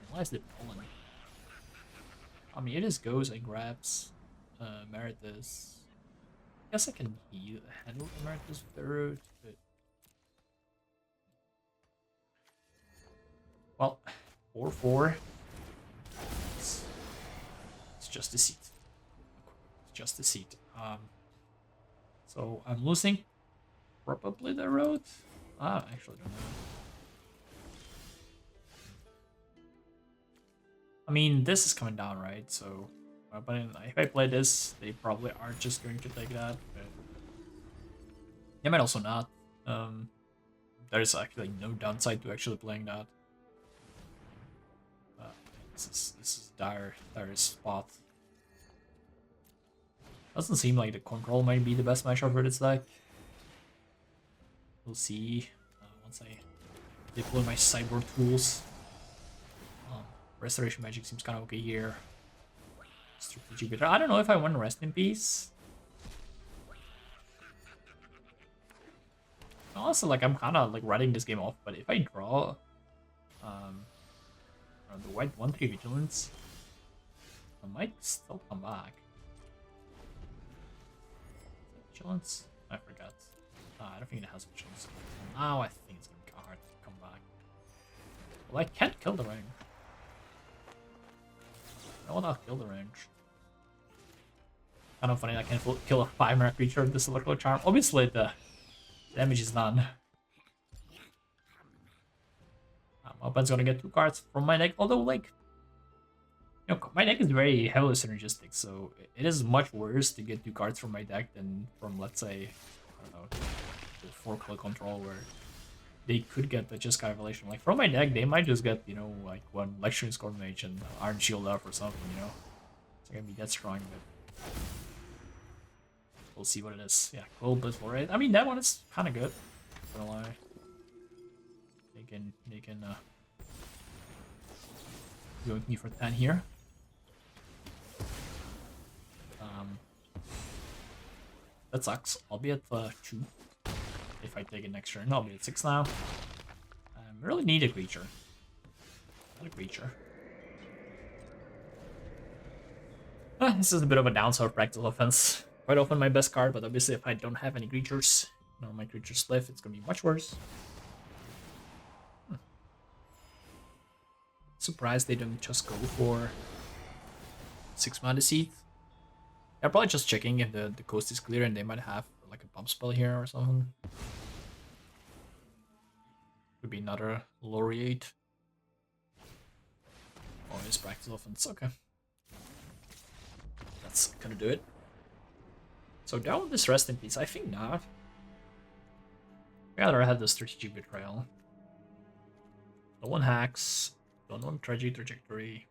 Realize the Poland. I mean, it just goes and grabs Emeritus. I guess I can handle Emeritus third, but... Well, 4-4. It's just a seat. It's just a seat. So I'm losing probably the road. I actually don't know. I mean, this is coming down, right? So, but if I play this, they probably are just going to take that. But they might also not. There's actually no downside to actually playing that. This is dire spot. Doesn't seem like the control might be the best matchup for this deck. We'll see once I deploy my cyborg tools. Restoration magic seems kind of okay here. Strategic Betrayal. I don't know if I want Rest in Peace. Also, like, I'm kind of like writing this game off, but if I draw the white 1/3 Vigilance, I might still come back. Vigilance? I forgot. I don't think it has Vigilance. Now I think it's gonna be hard to come back. Well, I can't kill the range. No one else kill the range. Kind of funny, I can kill a 5-mana creature with the Silverquill Charm. Obviously, the damage is none. My opponent's gonna get 2 cards from my deck, although, like, you know, my deck is very heavily synergistic, so it is much worse to get 2 cards from my deck than from, let's say, I don't know, the 4-color control, where they could get the Just Revelation. Like, from my deck, they might just get, you know, like, 1 Lecturing Scorn Mage and Iron Shield up or something, you know? It's not gonna be that strong, but we'll see what it is. Yeah, Cold Blissful Raid. I mean, that one is kind of good. Not gonna lie. They can go with me for 10 here. That sucks. I'll be at 2 if I take it next turn. I'll be at 6 now. I really need a creature. Not a creature. This is a bit of a downside of Practical Offense. Quite often my best card, but obviously if I don't have any creatures, none of my creatures left, it's gonna be much worse. Surprised they don't just go for 6-mana Deceit. They're probably just checking if the coast is clear and they might have like a bump spell here or something. Could be another Laureate. Oh, it's Practical Offense, okay. That's gonna do it. So down with this Rest in Peace, I think not. I'd rather have the Strategic Betrayal. No one hacks. Don't want Tragic Trajectory.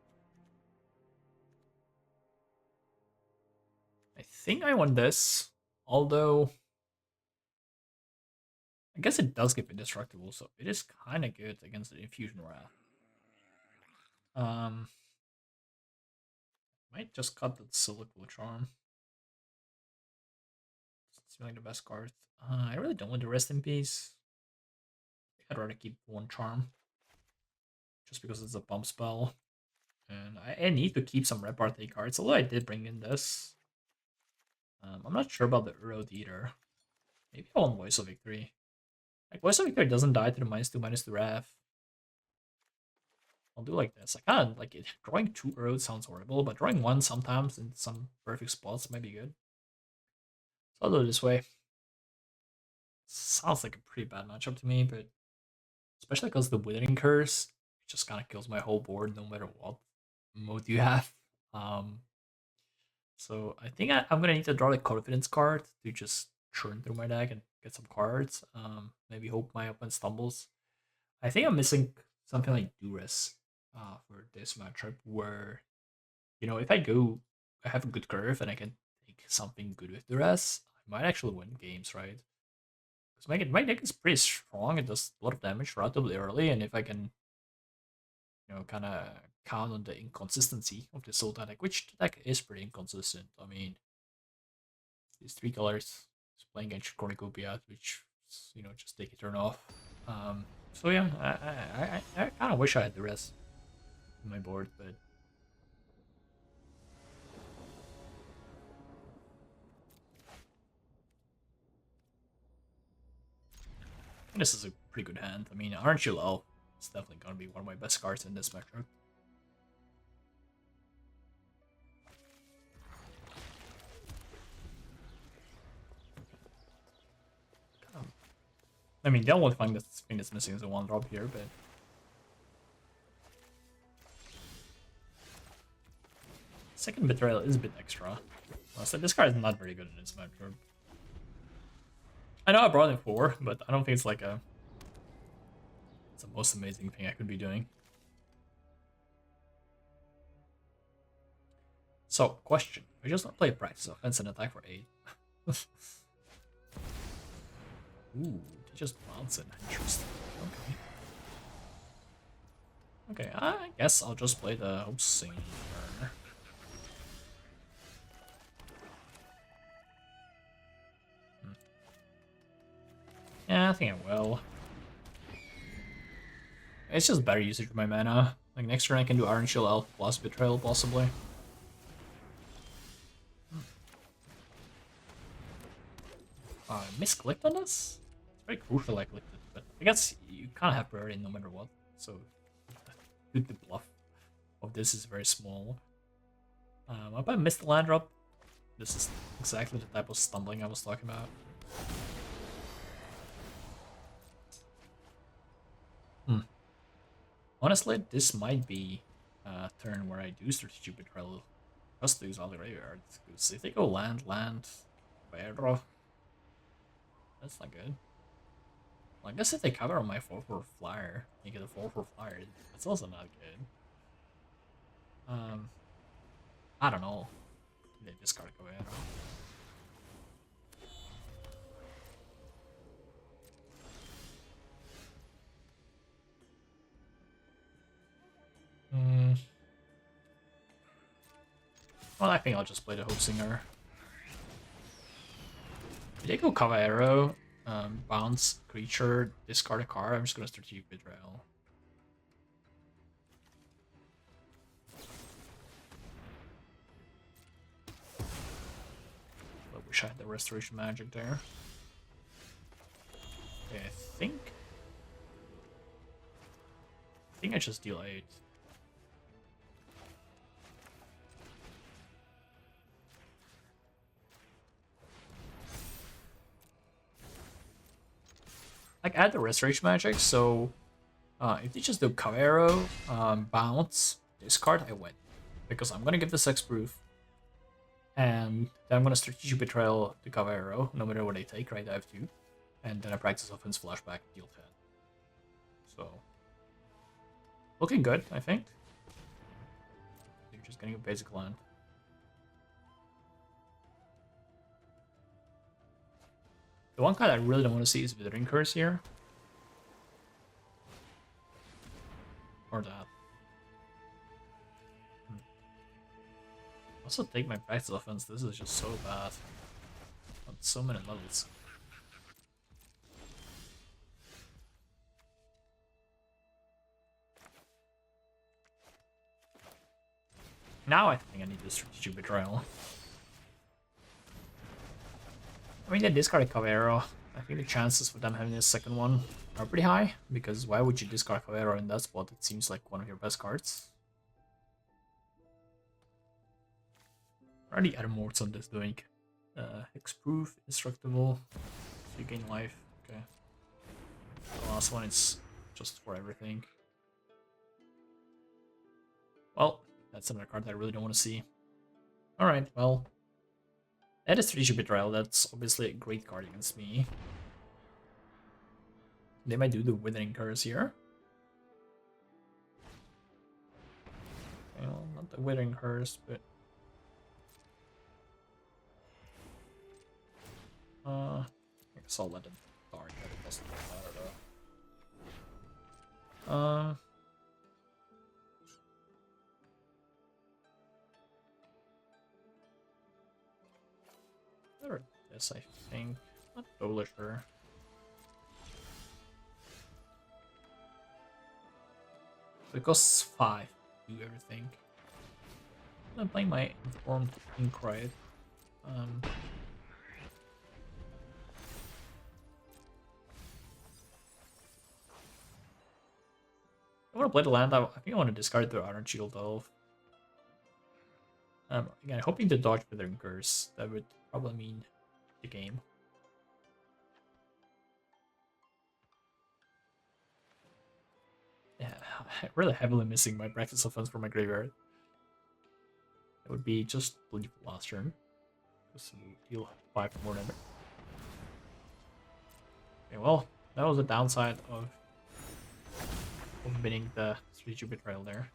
I think I want this, although I guess it does give Indestructible, so it is kind of good against the Infusion Wrath. Might just cut the Silverquill Charm. It's like the best card. I really don't want the Rest in Peace. I'd rather keep 1 Charm, just because it's a bump spell. And I need to keep some Repartee cards, although I did bring in this. I'm not sure about the Road either. Maybe I want Voice of Victory. Like, Voice of Victory doesn't die to the -2/-2 Wrath. I'll do like this. I kind of like it. Drawing 2 roads sounds horrible, but drawing 1 sometimes in some perfect spots might be good. So I'll do it this way. Sounds like a pretty bad matchup to me, but especially because the Withering Curse just kind of kills my whole board no matter what mode you have. So I think I'm gonna need to draw the Confidence card to just churn through my deck and get some cards. Maybe hope my opponent stumbles. I think I'm missing something like Duress for this matchup, where, you know, if I have a good curve and I can take something good with Duress, I might actually win games, right? Because my deck is pretty strong. It does a lot of damage relatively early, and if I can, you know, kind of count on the inconsistency of the Sultai deck, which the deck is pretty inconsistent. I mean, these 3 colors is playing against Cornucopia, which, you know, just take a turn off. So yeah, I kind of wish I had the rest in my board, but this is a pretty good hand. I mean, Aren't You Low? It's definitely gonna be one of my best cards in this matchup. I mean, the only thing that's missing is a 1-drop here, but second Betrayal is a bit extra. So this card is not very good in this matchup. I know I brought in 4, but I don't think it's like it's the most amazing thing I could be doing. So, question. I just want to play practice offense and attack for 8. Ooh, they just bounce it. Interesting. Okay. Okay, I guess I'll just play the Hosting. Yeah, I think I will. It's just better usage of my mana. Like next turn I can do Iron Shield Elf plus Betrayal possibly. I misclicked on this? It's very crucial I clicked it, but I guess you can't have priority no matter what. So the bluff of this is very small. If I missed the land drop, this is exactly the type of stumbling I was talking about. Honestly, this might be a turn where I do Strategic Betrayal just to use all the graveyards. Because if they go land, Aggro, that's not good. Well, I guess if they cover on my 4/4 flyer, you get a 4/4 flyer, it's also not good. I don't know. They discard Aggro. Well, I think I'll just play the Hope Singer. If they go Caballero, bounce creature, discard a card, I'm just gonna Strategic Betrayal. I wish I had the Restoration Magic there. Okay, I think I just deal 8. Like, I had the Restoration Magic, so if they just do Caballero, bounce, discard, I win. Because I'm gonna give this Hexproof, and then I'm gonna Strategic Betrayal the Caballero, no matter what they take, right? I have 2. And then I practice offense, flashback, deal 10. So, looking good, I think. You're just getting a basic land. The one card I really don't want to see is Withering Curse here. Or that. Also take my practice offense, this is just so bad. On so many levels. Now I think I need this Strategic Betrayal. I mean, they discarded Caballero. I think the chances for them having a second one are pretty high, because why would you discard Caballero in that spot? It seems like one of your best cards. What are the other modes on this doing? Hexproof, Indestructible, so you gain life. Okay. The last one is just for everything. Well, that's another card that I really don't want to see. Alright, well. That is Strategic Betrayal, that's obviously a great card against me. They might do the Withering Curse here. Okay, well, not the Withering Curse, but... I guess I'll let it dark, but it doesn't matter though. This, I think. Not totally sure. So it costs 5 to do everything. I'm playing my Informed Inquiry. I want to play the land. I think I want to discard the Iron Shield Elf. Again, hoping to dodge Withering Curse. That would probably mean the game. Yeah, I'm really heavily missing my practice offense from my graveyard. It would be just leave last turn. Just deal 5 more damage. Okay, well, that was the downside of winning the Strategic Betrayal there.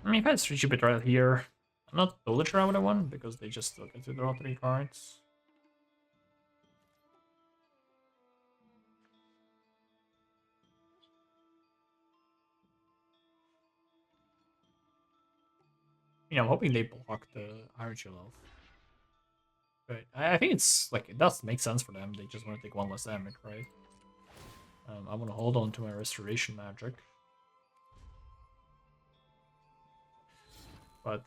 I mean, if I had Street Betrayal here, I'm not totally sure I would have won because they just still get to draw 3 cards. I'm hoping they block the Iron Shield Elf. But I think it's like it does make sense for them. They just want to take 1 less damage, right? I want to hold on to my Restoration Magic. But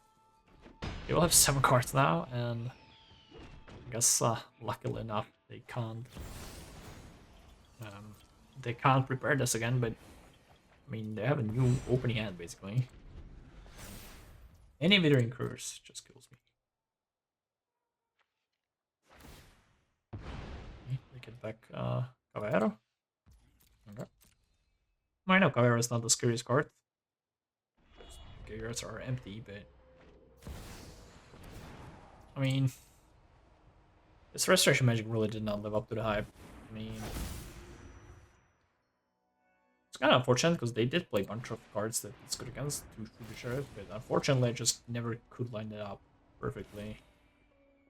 they will have 7 cards now, and I guess luckily enough they can't prepare this again. But I mean, they have a new opening hand basically. Any Withering Curse just kills me. Okay, they get back Caballero. Okay. I know Caballero is not the scariest card. Graveyards are empty, but I mean, this Restoration Magic really did not live up to the hype. I mean, it's kind of unfortunate because they did play a bunch of cards that it's good against to the Sheriff, but unfortunately I just never could line it up perfectly.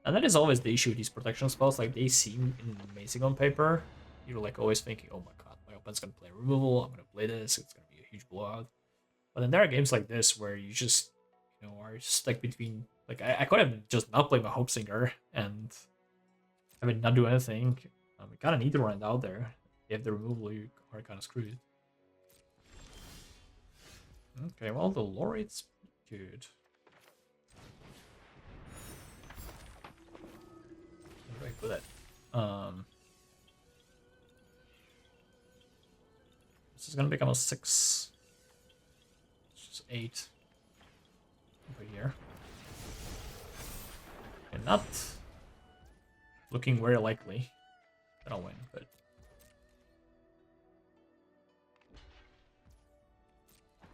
And that is always the issue with these protection spells. Like, they seem amazing on paper. You're like always thinking, oh my god, my opponent's gonna play removal, I'm gonna play this, it's gonna be a huge blowout. But then there are games like this where you just, are stuck between. Like, I could have just not played my Hope Singer and I mean not do anything. You kind of need to run it out there. If you have the removal, you are kind of screwed. Okay, well, the lore rate's good. What do I put that? This is gonna become a 6. It's just 8 over here. And not looking very likely that I'll win, but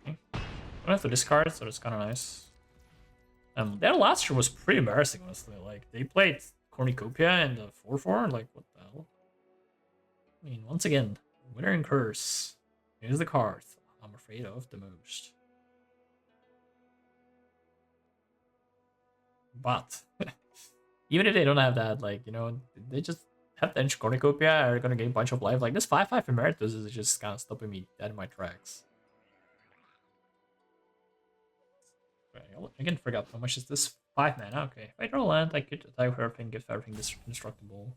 okay. I don't have to discard, so it's kind of nice. Their last year was pretty embarrassing, honestly. Like, they played Cornucopia and the 4/4. Like, what the hell? I mean, once again, Withering Curse. Here's the card I'm afraid of the most. But even if they don't have that, like, they just have the Cornucopia are gonna gain a bunch of life. Like, this 5/5 Emeritus is just kind of stopping me dead in my tracks. Again, forgot how much is this? 5 mana. Okay, if I draw land, I could attack everything, give everything indestructible.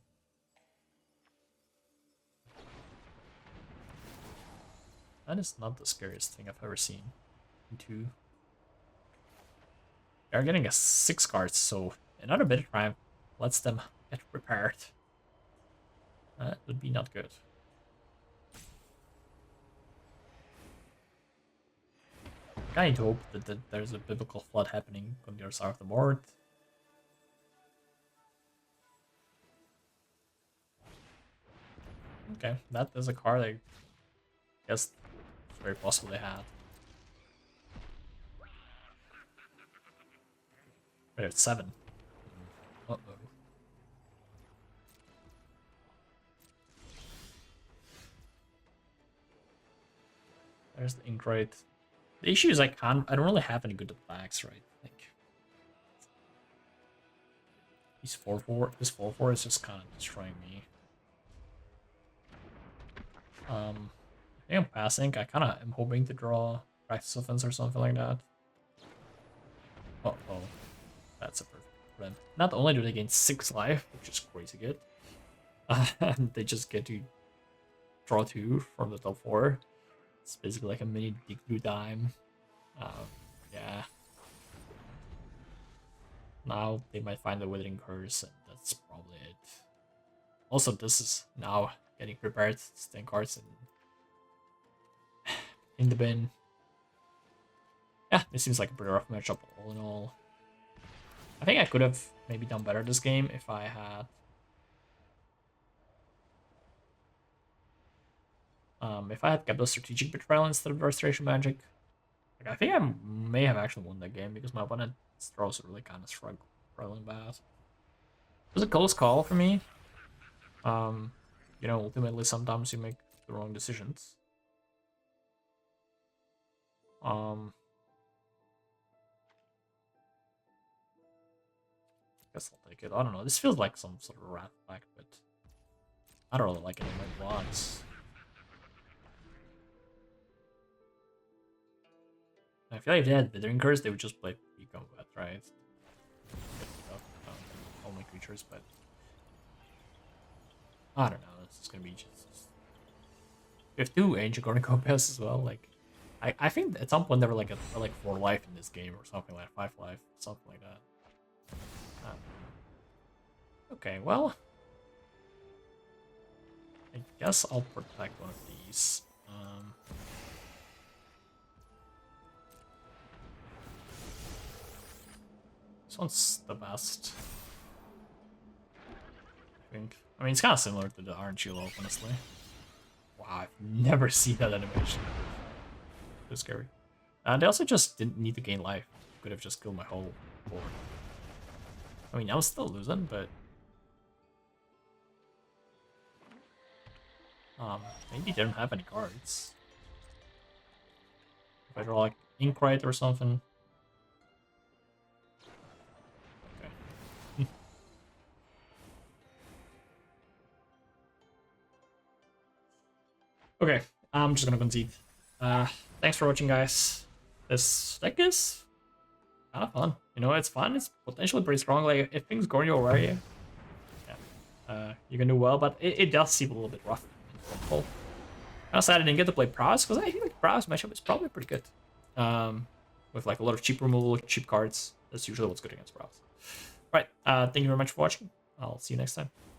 That is not the scariest thing I've ever seen. Into they're getting a 6 cards, so another bit of triumph lets them get prepared. That would be not good. I need to hope that there's a biblical flood happening on the other side of the board. Okay, that is a card I guess it's very possible they had. But it's 7. Uh-oh. There's the Ingrate. The issue is I don't really have any good attacks, right? Like, he's 4/4. This 4/4 is just kind of destroying me. I think I'm passing. I kind of am hoping to draw Practice Offense or something like that. Uh-oh. That's a perfect run. Not only do they gain 6 life, which is crazy good, they just get to draw 2 from the top 4. It's basically like a mini dig through dime. Yeah. Now they might find the Withering Curse, and that's probably it. Also, this is now getting prepared. 10 cards in the bin. Yeah, this seems like a pretty rough matchup all in all. I think I could have maybe done better this game if I had kept the Strategic Betrayal instead of Restoration Magic. Like, I think I may have actually won that game because my opponent's throws are really kind of struggling bad. It was a close call for me. Ultimately sometimes you make the wrong decisions. Guess I'll take it. I don't know. This feels like some sort of rat pack, but I don't really like any of my blocks. I feel like if they had Withering Curse, they would just play Combat, right? Only creatures, but I don't know. This is gonna be just. We have 2 Ancient Garden Compass as well. Like, I think at some point they were like 4 life in this game or something like 5 life, something like that. Okay, well, I guess I'll protect one of these. This one's the best, I think. I mean, it's kind of similar to the Iron Shield, honestly. Wow, I've never seen that animation. So scary. And they also just didn't need to gain life. Could have just killed my whole board. I mean, I was still losing, but maybe they don't have any cards. If I draw like Inkrite or something. Okay. Okay, I'm just gonna concede. Thanks for watching, guys. This deck is kind of fun. You know, it's fun. It's potentially pretty strong. Like, if things go your way, yeah, you can do well. But it does seem a little bit rough. Kind of sad I didn't get to play Prowess, because I feel like Prowess matchup is probably pretty good. With like a lot of cheap removal, cheap cards. That's usually what's good against Prowess. Right. Thank you very much for watching. I'll see you next time.